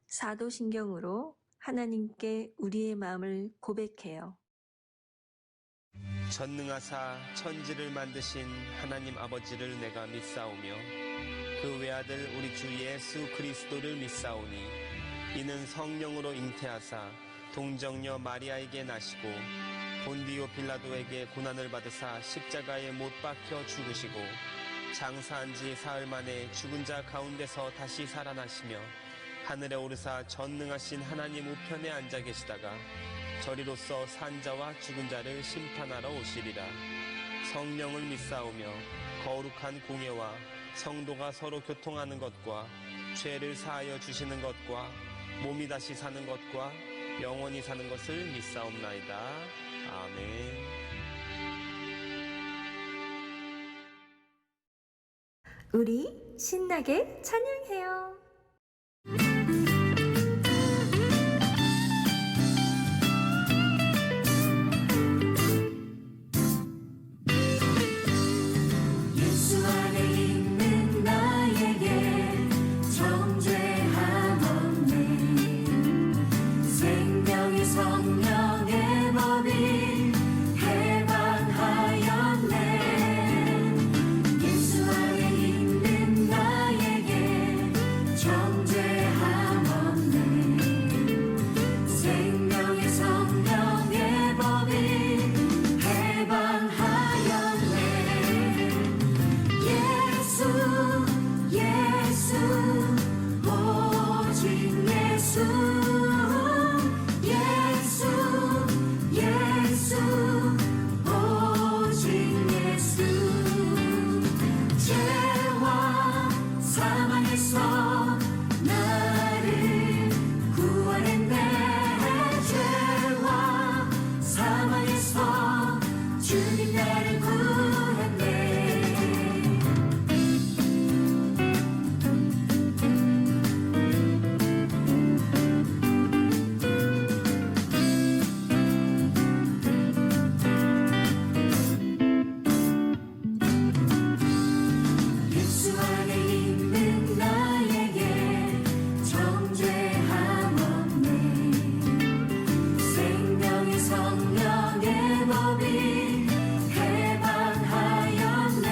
사도신경으로 하나님께 우리의 마음을 고백해요. 전능하사 천지를 만드신 하나님 아버지를 내가 믿사오며 그 외아들 우리 주 예수 그리스도를 믿사오니 이는 성령으로 잉태하사 동정녀 마리아에게 나시고 본디오 빌라도에게 고난을 받으사 십자가에 못 박혀 죽으시고 장사한 지 사흘 만에 죽은 자 가운데서 다시 살아나시며 하늘에 오르사 전능하신 하나님 우편에 앉아 계시다가 저리로서 산자와 죽은 자를 심판하러 오시리라. 성령을 믿사오며 거룩한 공예와 성도가 서로 교통하는 것과 죄를 사하여 주시는 것과 몸이 다시 사는 것과 영원히 사는 것을 믿사옵나이다. 아멘. 우리 신나게 찬양해요. 예수 안에 있는 나에게 정죄함 없네. 생명의 성령의 법이 해방하였네. 예수 안에 있는 나에게 정죄함 없네. 생명의 성령의 법이 해방하였네. 예수 예수 오직 예수 예수 예수 오직 예수 죄와 사망에서 나를 구원했네. 죄와 사망에서 주님 나를 구했네. 예수 안에 있는 나에게 정죄함 없네. 생명의 성령의 법이 해방하였네.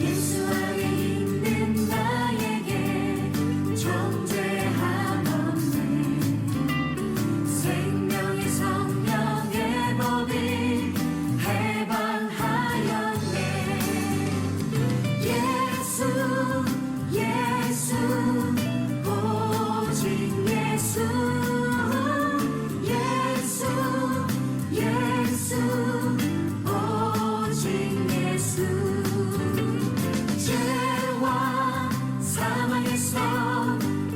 예수 안에 있는 나에게 정죄함 없네. 생명의 성령의 법이 해방하였네. 예수 예수 오직 예수 예수 예수 오직 예수 죄와 사망에서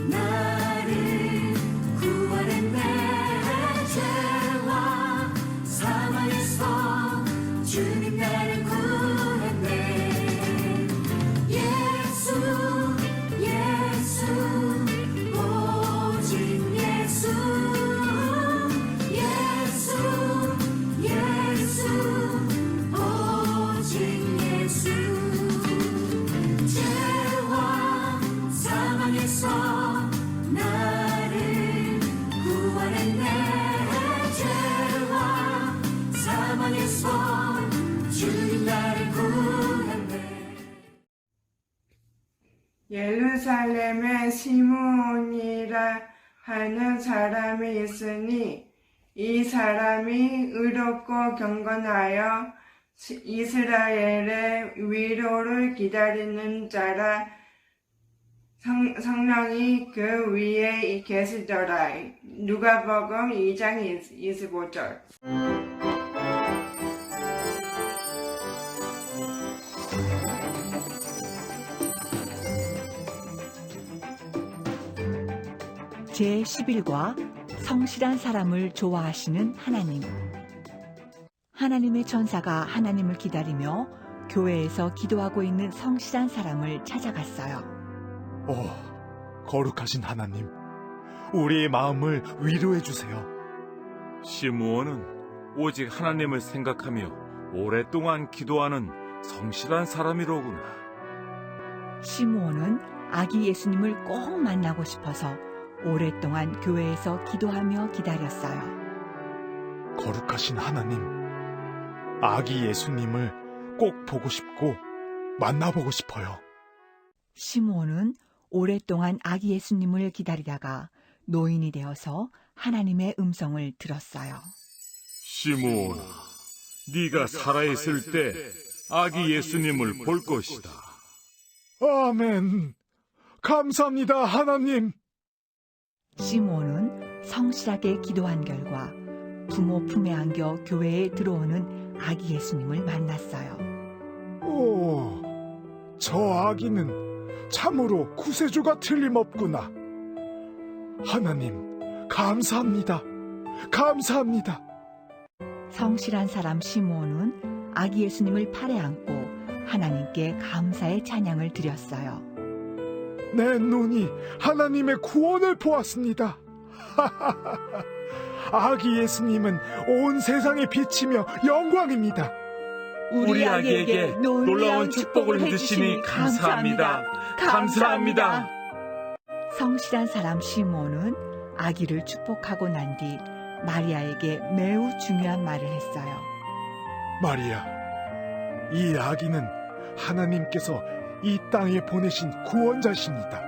나를 구원했네. 죄와 사망에서 주님 나를 구했네. 예수 예수 오직 예수 예수 예수 오직 예수 죄와 사망에서 나를 구원했네. 죄와 사망에서 주님 나를 구했네. 예루살렘에 시므온이라 하는 사람이 있으니 이 사람이 의롭고 경건하여 이스라엘의 위로를 기다리는 자라. 성령이 그 위에 계시더라. 누가복음 2장 25절. 제11과 성실한 사람을 좋아하시는 하나님. 하나님의 천사가 하나님을 기다리며 교회에서 기도하고 있는 성실한 사람을 찾아갔어요. 거룩하신 하나님, 우리의 마음을 위로해 주세요. 시므온은 오직 하나님을 생각하며 오랫동안 기도하는 성실한 사람이로구나. 시므온은 아기 예수님을 꼭 만나고 싶어서 오랫동안 교회에서 기도하며 기다렸어요. 거룩하신 하나님, 아기 예수님을 꼭 보고 싶고 만나보고 싶어요. 시므온은 오랫동안 아기 예수님을 기다리다가 노인이 되어서 하나님의 음성을 들었어요. 시므온아, 네가 살아있을 때 아기 예수님을 볼 것이다. 아멘. 감사합니다, 하나님. 시므온은 성실하게 기도한 결과 부모 품에 안겨 교회에 들어오는 아기 예수님을 만났어요. 오, 저 아기는 참으로 구세주가 틀림없구나. 하나님, 감사합니다. 감사합니다. 성실한 사람 시므온은 아기 예수님을 팔에 안고 하나님께 감사의 찬양을 드렸어요. 내 눈이 하나님의 구원을 보았습니다. 아기 예수님은 온 세상에 비치며 영광입니다. 우리 아기에게 놀라운 축복을 해주시니 감사합니다. 감사합니다. 성실한 사람 시므온은 아기를 축복하고 난 뒤 마리아에게 매우 중요한 말을 했어요. 마리아, 이 아기는 하나님께서 이 땅에 보내신 구원자십니다.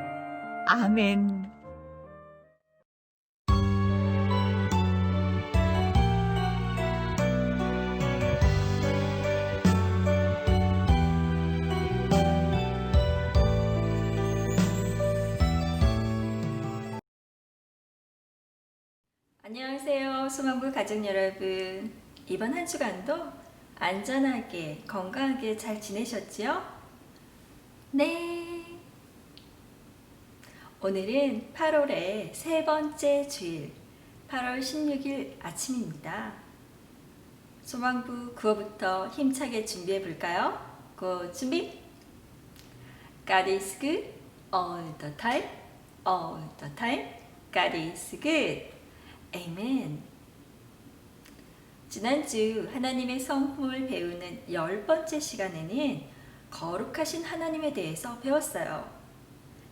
아멘. 안녕하세요. 소망부 가족 여러분. 이번 한 주간도 안전하게 건강하게 잘 지내셨지요? 네. 오늘은 8월의 세 번째 주일, 8월 16일 아침입니다. 소망부 구호부터 힘차게 준비해 볼까요? 고 준비! God is good all the time, all the time. God is good. 아멘. 지난주 하나님의 성품을 배우는 10번째 시간에는 거룩하신 하나님에 대해서 배웠어요.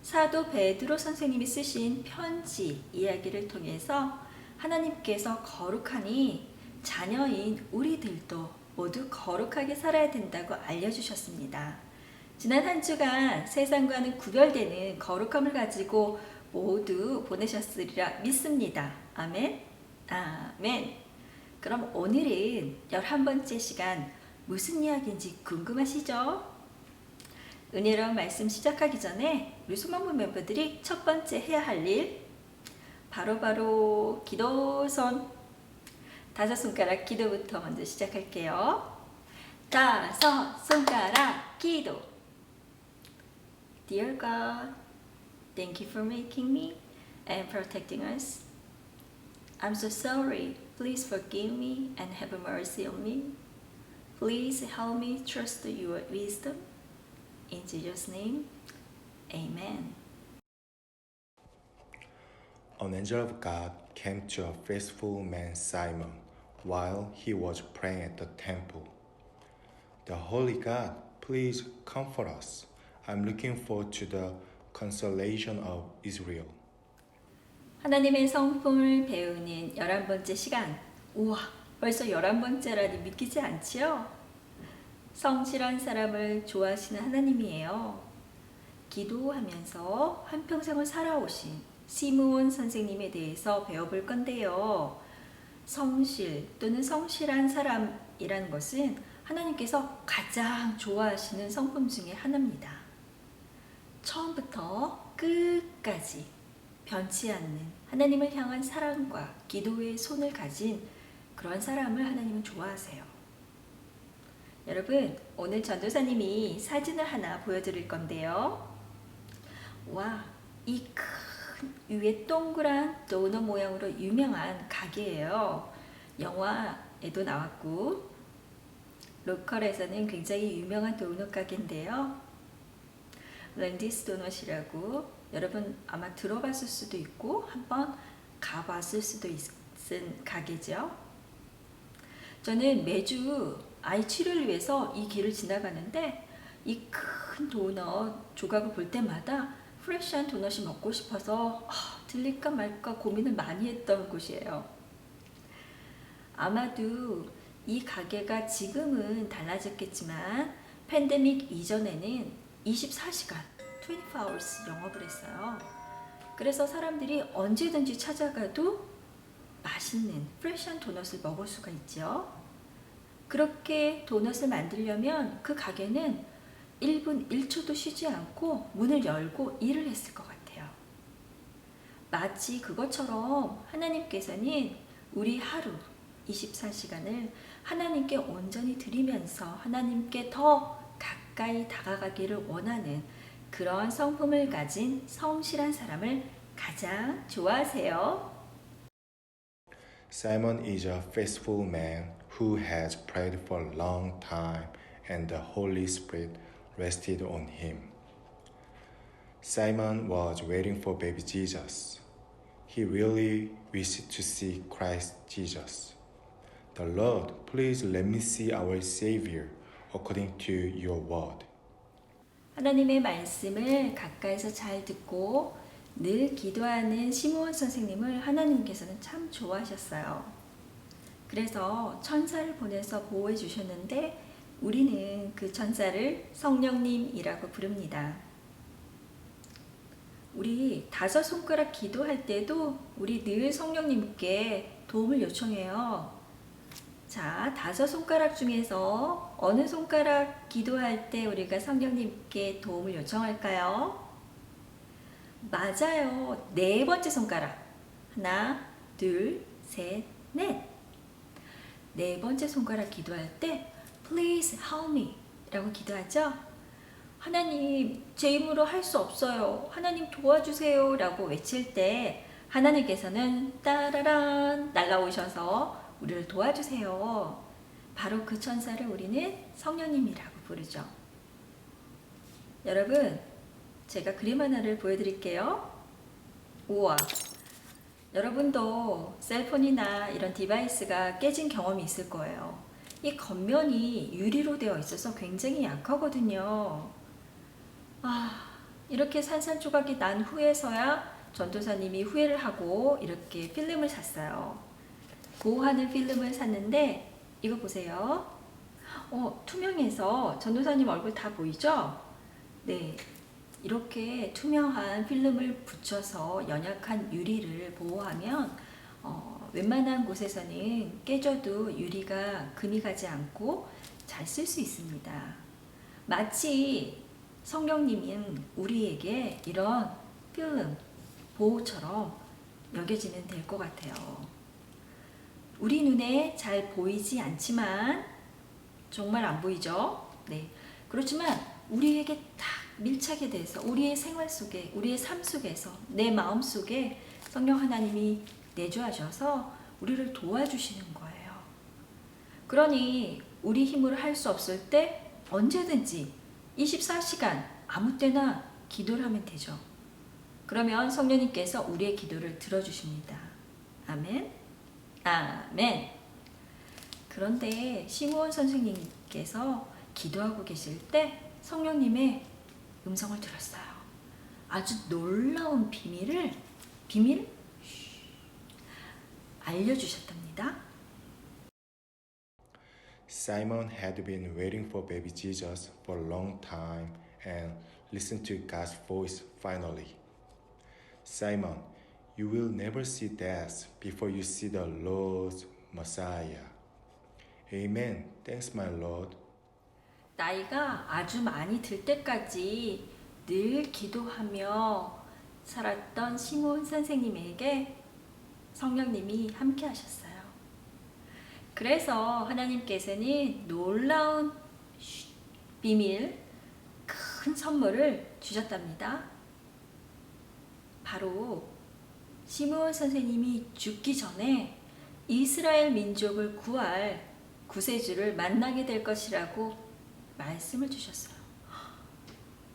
사도 베드로 선생님이 쓰신 편지 이야기를 통해서 하나님께서 거룩하니 자녀인 우리들도 모두 거룩하게 살아야 된다고 알려주셨습니다. 지난 한 주간 세상과는 구별되는 거룩함을 가지고 모두 보내셨으리라 믿습니다. 아멘. 아멘. 그럼 오늘은 11번째 시간 무슨 이야기인지 궁금하시죠? 은혜로운 말씀 시작하기 전에 우리 소망부 멤버들이 첫 번째 해야 할 일 바로 기도손 5손가락 기도부터 먼저 시작할게요. 5손가락 기도. Dear God, thank you for making me and protecting us. I'm so sorry. Please forgive me and have mercy on me. Please help me trust your wisdom. In Jesus' name, amen. An angel of God came to a faithful man Simon while he was praying at the temple. The Holy God, please comfort us. I'm looking forward to the consolation of Israel. 하나님의 성품을 배우는 11번째 시간. 우와, 벌써 11번째라니 믿기지 않지요? 성실한 사람을 좋아하시는 하나님이에요. 기도하면서 한평생을 살아오신 시므온 선생님에 대해서 배워볼 건데요. 성실 또는 성실한 사람이라는 것은 하나님께서 가장 좋아하시는 성품 중에 하나입니다. 처음부터 끝까지 변치 않는 하나님을 향한 사랑과 기도의 손을 가진 그런 사람을 하나님은 좋아하세요. 여러분, 오늘 전도사님이 사진을 하나 보여드릴 건데요. 와, 이 큰 위에 동그란 도넛 모양으로 유명한 가게예요. 영화에도 나왔고 로컬에서는 굉장히 유명한 도넛 가게인데요. 랜디스 도넛이라고 여러분 아마 들어봤을 수도 있고 한번 가봤을 수도 있은 가게죠. 저는 매주 아이 치료를 위해서 이 길을 지나가는데 이 큰 큰 도넛 조각을 볼 때마다 프레시한 도넛이 먹고 싶어서 들릴까 말까 고민을 많이 했던 곳이에요. 아마도 이 가게가 지금은 달라졌겠지만 팬데믹 이전에는 24시간 24hours 영업을 했어요. 그래서 사람들이 언제든지 찾아가도 맛있는 프레시한 도넛을 먹을 수가 있죠. 그렇게 도넛을 만들려면 그 가게는 1분 1초도 쉬지 않고 문을 열고 일을 했을 것 같아요. 마치 그것처럼 하나님께서는 우리 하루 24시간을 하나님께 온전히 드리면서 하나님께 더 가까이 다가가기를 원하는 그런 성품을 가진 성실한 사람을 가장 좋아하세요. Simon is a faithful man who has prayed for a long time and the Holy Spirit rested on him. Simon was waiting for baby Jesus. He really wished to see Christ Jesus. The Lord, please let me see our Savior according to your word. 하나님의 말씀을 가까이서 잘 듣고 늘 기도하는 시므온 선생님을 하나님께서는 참 좋아하셨어요. 그래서 천사를 보내서 보호해 주셨는데 우리는 그 천사를 성령님이라고 부릅니다. 우리 5손가락 기도할 때도 우리 늘 성령님께 도움을 요청해요. 자, 5손가락 중에서 어느 손가락 기도할 때 우리가 성령님께 도움을 요청할까요? 맞아요. 4번째 손가락. 하나, 둘, 셋, 넷. 4번째 손가락 기도할 때 Please help me 라고 기도하죠. 하나님, 제 힘으로 할 수 없어요. 하나님 도와주세요 라고 외칠 때 하나님께서는 따라란 날아오셔서 우리를 도와주세요. 바로 그 천사를 우리는 성령님이라고 부르죠. 여러분, 제가 그림 하나를 보여드릴게요. 우와! 여러분도 셀폰이나 이런 디바이스가 깨진 경험이 있을 거예요. 이 겉면이 유리로 되어 있어서 굉장히 약하거든요. 이렇게 산산조각이 난 후에서야 전도사님이 후회를 하고 이렇게 필름을 샀어요. 보호하는 필름을 샀는데 이거 보세요. 투명해서 전도사님 얼굴 다 보이죠? 네, 이렇게 투명한 필름을 붙여서 연약한 유리를 보호하면 웬만한 곳에서는 깨져도 유리가 금이 가지 않고 잘 쓸 수 있습니다. 마치 성령님은 우리에게 이런 필름 보호처럼 여겨지면 될 것 같아요. 우리 눈에 잘 보이지 않지만 정말 안 보이죠? 네. 그렇지만 우리에게 딱 밀착이 돼서 우리의 생활 속에, 우리의 삶 속에서, 내 마음 속에 성령 하나님이 내주하셔서 우리를 도와주시는 거예요. 그러니 우리 힘으로 할 수 없을 때 언제든지 24시간 아무 때나 기도를 하면 되죠. 그러면 성령님께서 우리의 기도를 들어주십니다. 아멘. 아멘. 그런데 시므온 선생님께서 기도하고 계실 때 성령님의 음성을 들었어요. 아주 놀라운 비밀 알려주셨답니다. Simon had been waiting for baby Jesus for a long time and listened to God's voice finally. Simon, you will never see death before you see the Lord's Messiah. Amen. Thanks, my Lord. 나이가 아주 많이 들 때까지 늘 기도하며 살았던 시므온 선생님에게 성령님이 함께 하셨어요. 그래서 하나님께서는 놀라운 비밀, 큰 선물을 주셨답니다. 바로 시므온 선생님이 죽기 전에 이스라엘 민족을 구할 구세주를 만나게 될 것이라고 말씀을 주셨어요.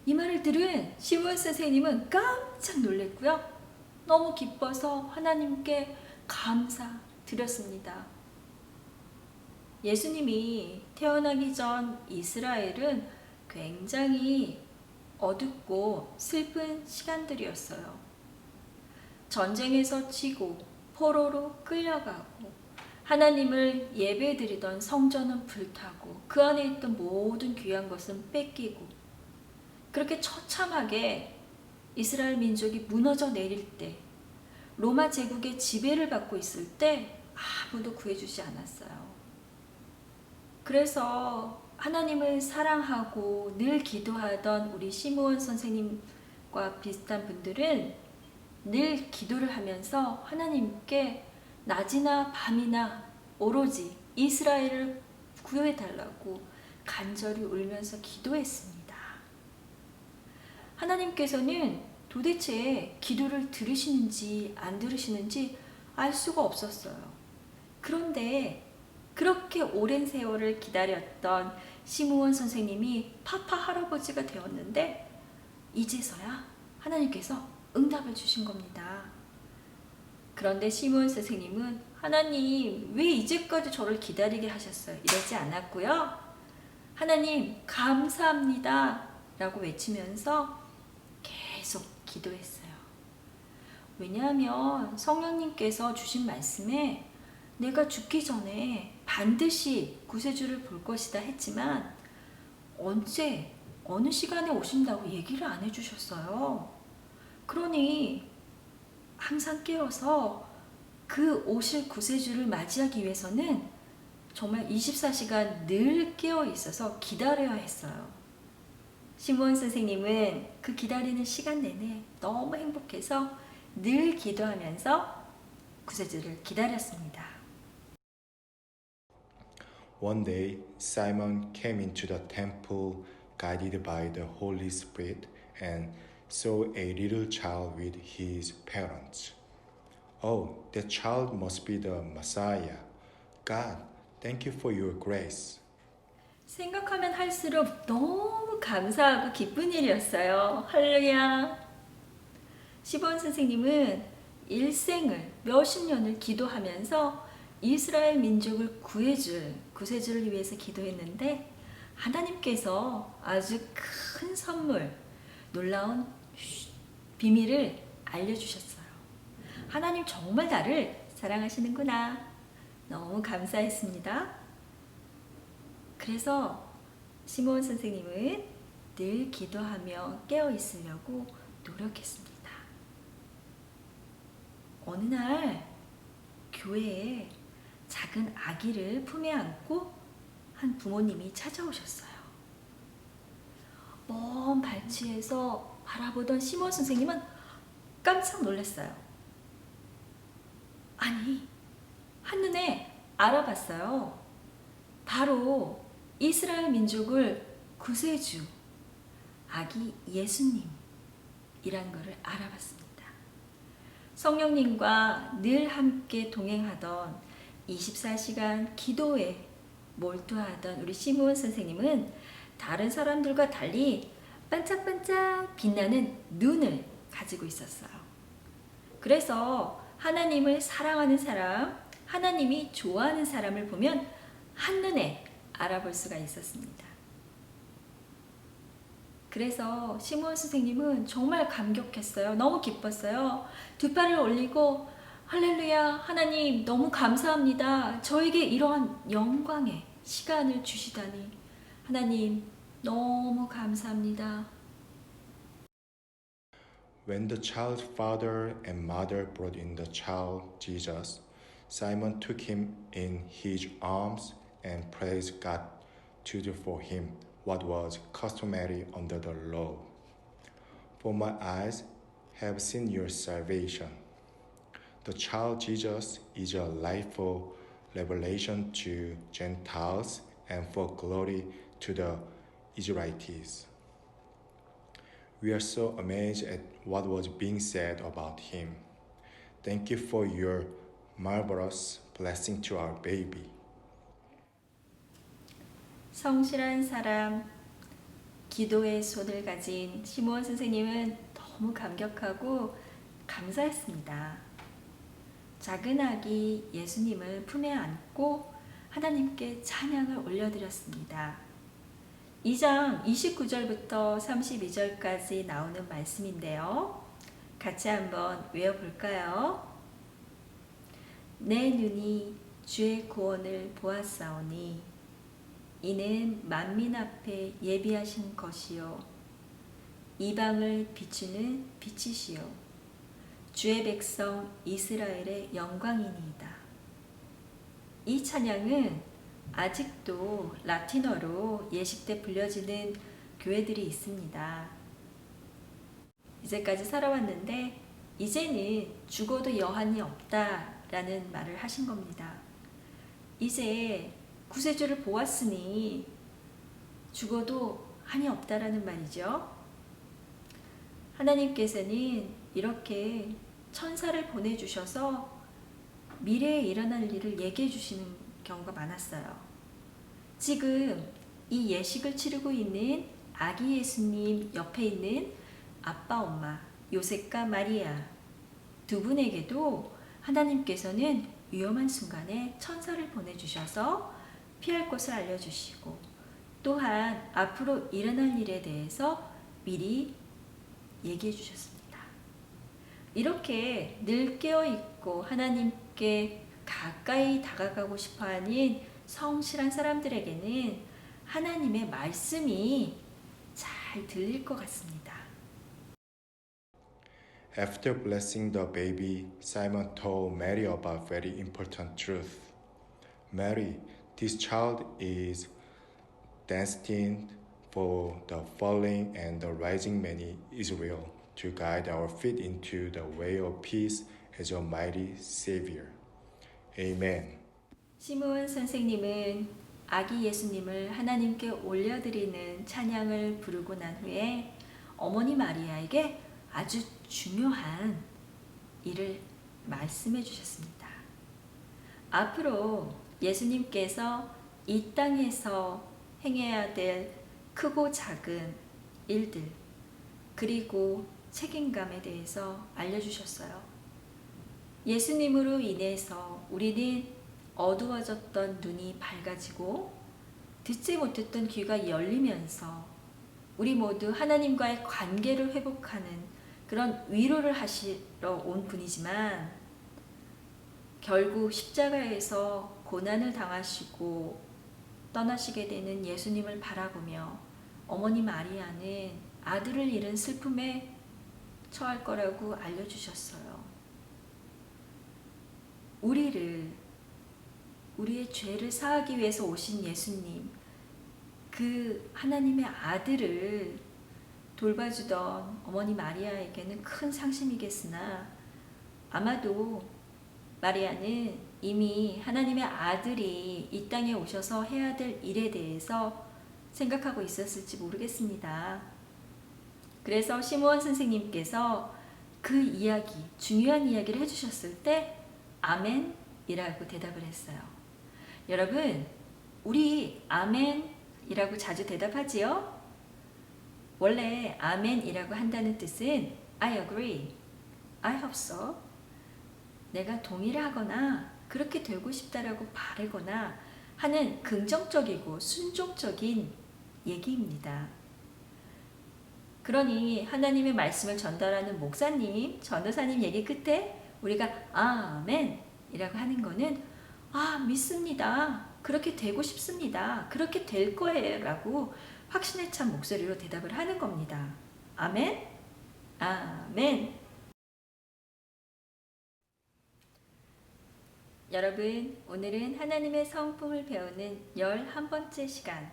이 말을 들은 시므온 선생님은 깜짝 놀랐고요. 너무 기뻐서 하나님께 감사드렸습니다. 예수님이 태어나기 전 이스라엘은 굉장히 어둡고 슬픈 시간들이었어요. 전쟁에서 지고 포로로 끌려가고 하나님을 예배드리던 성전은 불타고 그 안에 있던 모든 귀한 것은 뺏기고 그렇게 처참하게 이스라엘 민족이 무너져 내릴 때 로마 제국의 지배를 받고 있을 때 아무도 구해주지 않았어요. 그래서 하나님을 사랑하고 늘 기도하던 우리 시므온 선생님과 비슷한 분들은 늘 기도를 하면서 하나님께 낮이나 밤이나 오로지 이스라엘을 구해달라고 간절히 울면서 기도했습니다. 하나님께서는 도대체 기도를 들으시는지 안 들으시는지 알 수가 없었어요. 그런데 그렇게 오랜 세월을 기다렸던 시므온 선생님이 파파 할아버지가 되었는데 이제서야 하나님께서 응답을 주신 겁니다. 그런데 시므온 선생님은 하나님 왜 이제까지 저를 기다리게 하셨어요? 이러지 않았고요. 하나님 감사합니다 라고 외치면서 계속 기도했어요. 왜냐하면 성령님께서 주신 말씀에 내가 죽기 전에 반드시 구세주를 볼 것이다 했지만 언제 어느 시간에 오신다고 얘기를 안 해주셨어요. 그러니 항상 깨어서 그 오실 구세주를 맞이하기 위해서는 정말 24시간 늘 깨어 있어서 기다려야 했어요. 시므온 선생님은 그 기다리는 시간 내내 너무 행복해서 늘 기도하면서 구세주를 기다렸습니다. One day, Simon came into the temple guided by the Holy Spirit and saw a little child with his parents. Oh, that child must be the Messiah. God, thank you for your grace. 생각하면 할수록 너무 감사하고 기쁜 일이었어요. 할렐루야. 시므온 선생님은 일생을 몇십 년을 기도하면서 이스라엘 민족을 구해줄 구세주를 위해서 기도했는데 하나님께서 아주 큰 선물, 놀라운 비밀을 알려주셨어요. 하나님 정말 나를 사랑하시는구나. 너무 감사했습니다. 그래서 시므온 선생님은 늘 기도하며 깨어 있으려고 노력했습니다. 어느 날 교회에 작은 아기를 품에 안고 한 부모님이 찾아오셨어요. 먼 발치에서 바라보던 시므온 선생님은 깜짝 놀랐어요. 아니, 한눈에 알아봤어요. 바로 이스라엘 민족을 구세주, 아기 예수님이란 것을 알아봤습니다. 성령님과 늘 함께 동행하던 24시간 기도에 몰두하던 우리 시므온 선생님은 다른 사람들과 달리 반짝반짝 빛나는 눈을 가지고 있었어요. 그래서 하나님을 사랑하는 사람, 하나님이 좋아하는 사람을 보면 한눈에 알아볼 수가 있었습니다. 그래서 시므온 선생님은 정말 감격했어요. 너무 기뻤어요. 두 팔을 올리고 할렐루야, 하나님 너무 감사합니다. 저에게 이러한 영광의 시간을 주시다니 하나님 너무 감사합니다. When the child's father and mother brought in the child Jesus, Simon took him in his arms and praised God to do for him what was customary under the law. For my eyes have seen your salvation. The child Jesus is a light for revelation to Gentiles and for glory to the Israelites. We are so amazed at what was being said about him. Thank you for your marvelous blessing to our baby. 성실한 사람, 기도의 손을 가진 시므온 선생님은 너무 감격하고 감사했습니다. 작은 아기 예수님을 품에 안고 하나님께 찬양을 올려드렸습니다. 2장 29절부터 32절까지 나오는 말씀인데요. 같이 한번 외워볼까요? 내 눈이 주의 구원을 보았사오니 이는 만민 앞에 예비하신 것이요 이방을 비추는 빛이시요 주의 백성 이스라엘의 영광이니이다. 이 찬양은 아직도 라틴어로 예식 때 불려지는 교회들이 있습니다. 이제까지 살아왔는데 이제는 죽어도 여한이 없다라는 말을 하신 겁니다. 이제 구세주를 보았으니 죽어도 한이 없다라는 말이죠. 하나님께서는 이렇게 천사를 보내주셔서 미래에 일어날 일을 얘기해 주시는 경우가 많았어요. 지금 이 예식을 치르고 있는 아기 예수님 옆에 있는 아빠, 엄마, 요셉과 마리아 두 분에게도 하나님께서는 위험한 순간에 천사를 보내주셔서 피할 것을 알려주시고 또한 앞으로 일어날 일에 대해서 미리 얘기해 주셨습니다. 이렇게 늘 깨어있고 하나님께 가까이 다가가고 싶어하는 성실한 사람들에게는 하나님의 말씀이 잘 들릴 것 같습니다. After blessing the baby, Simon told Mary about very important truth. Mary, this child is destined for the falling and the rising many Israel to guide our feet into the way of peace as a mighty Savior. Amen. 시므온 선생님은 아기 예수님을 하나님께 올려드리는 찬양을 부르고 난 후에 어머니 마리아에게 아주 중요한 일을 말씀해 주셨습니다. 앞으로 예수님께서 이 땅에서 행해야 될 크고 작은 일들 그리고 책임감에 대해서 알려주셨어요. 예수님으로 인해서 우리는 어두워졌던 눈이 밝아지고 듣지 못했던 귀가 열리면서 우리 모두 하나님과의 관계를 회복하는 그런 위로를 하시러 온 분이지만 결국 십자가에서 고난을 당하시고 떠나시게 되는 예수님을 바라보며 어머니 마리아는 아들을 잃은 슬픔에 처할 거라고 알려주셨어요. 우리의 죄를 사하기 위해서 오신 예수님, 그 하나님의 아들을 돌봐주던 어머니 마리아에게는 큰 상심이겠으나 아마도 마리아는 이미 하나님의 아들이 이 땅에 오셔서 해야 될 일에 대해서 생각하고 있었을지 모르겠습니다. 그래서 시므온 선생님께서 그 이야기, 중요한 이야기를 해주셨을 때 아멘이라고 대답을 했어요. 여러분, 우리 아멘이라고 자주 대답하지요? 원래 아멘이라고 한다는 뜻은 I agree, I hope so. 내가 동의를 하거나 그렇게 되고 싶다라고 바라거나 하는 긍정적이고 순종적인 얘기입니다. 그러니 하나님의 말씀을 전달하는 목사님, 전도사님 얘기 끝에 우리가 아멘이라고 하는 거는 믿습니다. 그렇게 되고 싶습니다. 그렇게 될 거예요 라고 확신에 찬 목소리로 대답을 하는 겁니다. 아멘? 아멘. 여러분, 오늘은 하나님의 성품을 배우는 11번째 시간,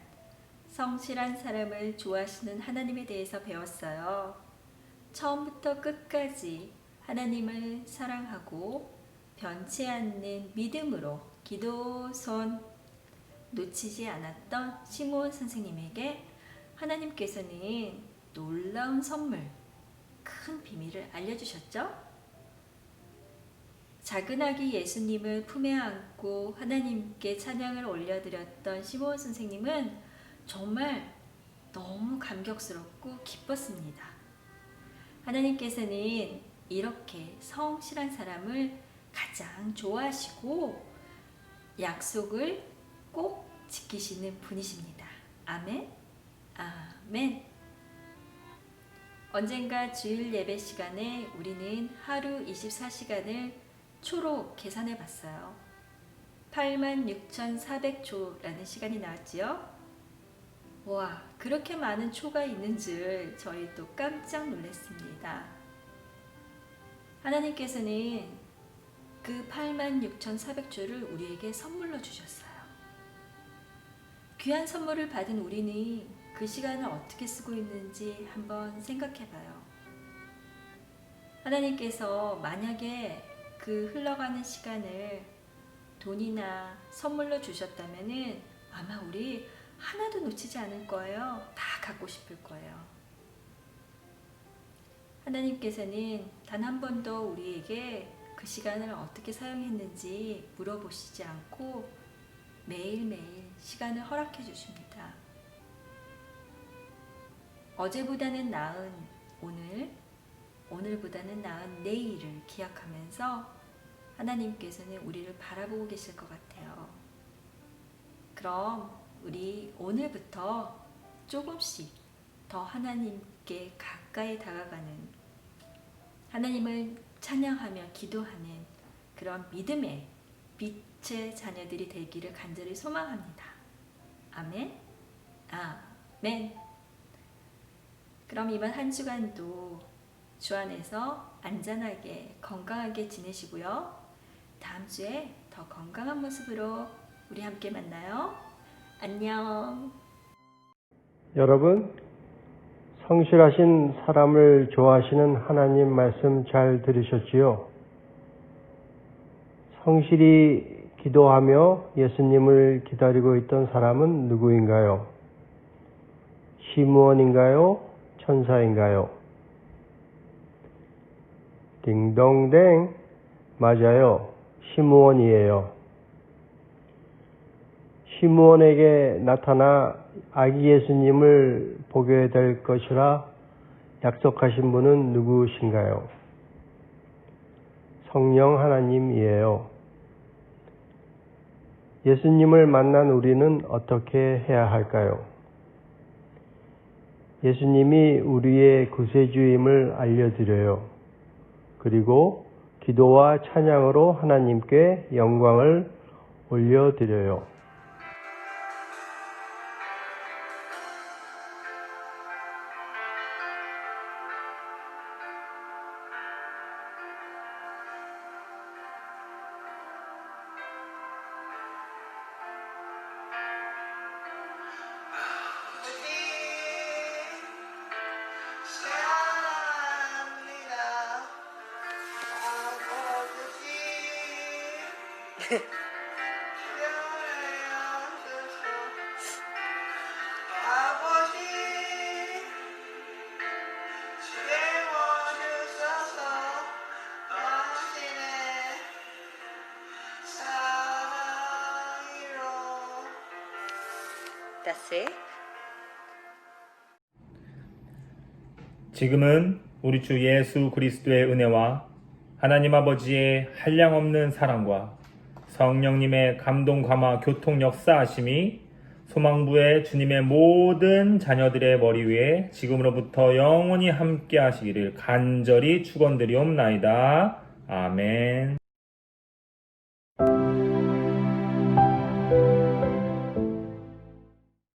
성실한 사람을 좋아하시는 하나님에 대해서 배웠어요. 처음부터 끝까지 하나님을 사랑하고 변치 않는 믿음으로 기도손 놓치지 않았던 시므온 선생님에게 하나님께서는 놀라운 선물, 큰 비밀을 알려주셨죠? 작은 아기 예수님을 품에 안고 하나님께 찬양을 올려드렸던 시므온 선생님은 정말 너무 감격스럽고 기뻤습니다. 하나님께서는 이렇게 성실한 사람을 가장 좋아하시고 약속을 꼭 지키시는 분이십니다. 아멘. 아멘. 언젠가 주일 예배 시간에 우리는 하루 24시간을 초로 계산해 봤어요. 86,400초라는 시간이 나왔지요. 와, 그렇게 많은 초가 있는 줄 저희 또 깜짝 놀랐습니다. 하나님께서는 그 86,400초를 우리에게 선물로 주셨어요. 귀한 선물을 받은 우리는 그 시간을 어떻게 쓰고 있는지 한번 생각해 봐요. 하나님께서 만약에 그 흘러가는 시간을 돈이나 선물로 주셨다면은 아마 우리 하나도 놓치지 않을 거예요. 다 갖고 싶을 거예요. 하나님께서는 단 한 번도 우리에게 그 시간을 어떻게 사용했는지 물어보시지 않고 매일매일 시간을 허락해 주십니다. 어제보다는 나은 오늘, 오늘보다는 나은 내일을 기약하면서 하나님께서는 우리를 바라보고 계실 것 같아요. 그럼 우리 오늘부터 조금씩 더 하나님께 가까이 다가가는, 하나님을 찬양하며 기도하는 그런 믿음의 빛의 자녀들이 되기를 간절히 소망합니다. 아멘. 아멘. 그럼 이번 한 주간도 주 안에서 안전하게 건강하게 지내시고요. 다음 주에 더 건강한 모습으로 우리 함께 만나요. 안녕. 여러분, 성실하신 사람을 좋아하시는 하나님 말씀 잘 들으셨지요? 성실히 기도하며 예수님을 기다리고 있던 사람은 누구인가요? 시므온인가요? 천사인가요? 딩동댕, 맞아요. 시므온이에요. 시므온에게 나타나 아기 예수님을 보게 될 것이라 약속하신 분은 누구신가요? 성령 하나님이에요. 예수님을 만난 우리는 어떻게 해야 할까요? 예수님이 우리의 구세주임을 알려드려요. 그리고 기도와 찬양으로 하나님께 영광을 올려드려요. That's it. 지금은 우리 주 예수 그리스도의 은혜와 하나님 아버지의 한량없는 사랑과 성령님의 감동 감화 교통 역사하심이 소망부의 주님의 모든 자녀들의 머리 위에 지금으로부터 영원히 함께 하시기를 간절히 축원드리옵나이다. 아멘.